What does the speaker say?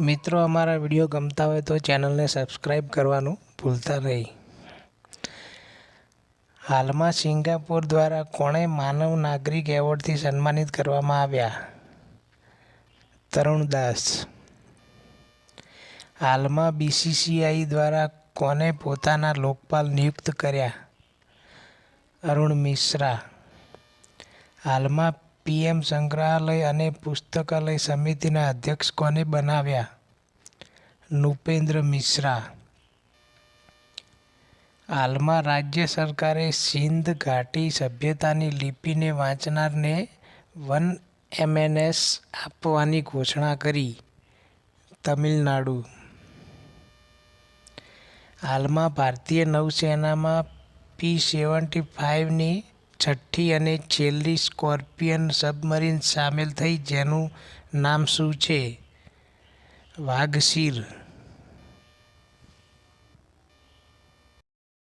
મિત્રો, અમારા વિડીયો ગમતા હોય તો ચેનલને સબસ્ક્રાઈબ કરવાનું ભૂલતા નહીં. હાલમાં સિંગાપોર દ્વારા કોણે માનવ નાગરિક એવોર્ડથી સન્માનિત કરવામાં આવ્યા? તરુણ દાસ. હાલમાં BCCI દ્વારા કોને પોતાના લોકપાલ નિયુક્ત કર્યા? અરુણ મિશ્રા. હાલમાં PM સંગ્રહાલય અને પુસ્તકાલય સમિતિના અધ્યક્ષ કોને બનાવ્યા? નૃપેન્દ્ર મિશ્રા. હાલમાં રાજ્ય સરકારે સિંધ ઘાટી સભ્યતાની લિપિને વાંચનારને 1 MNS આપવાની ઘોષણા કરી. તમિલનાડુ. હાલમાં ભારતીય નૌસેનામાં P-75ની છઠ્ઠી અને છેલ્લી સ્કોર્પિયન સબમરીન સામેલ થઈ, જેનું નામ શું છે? વાઘશીર.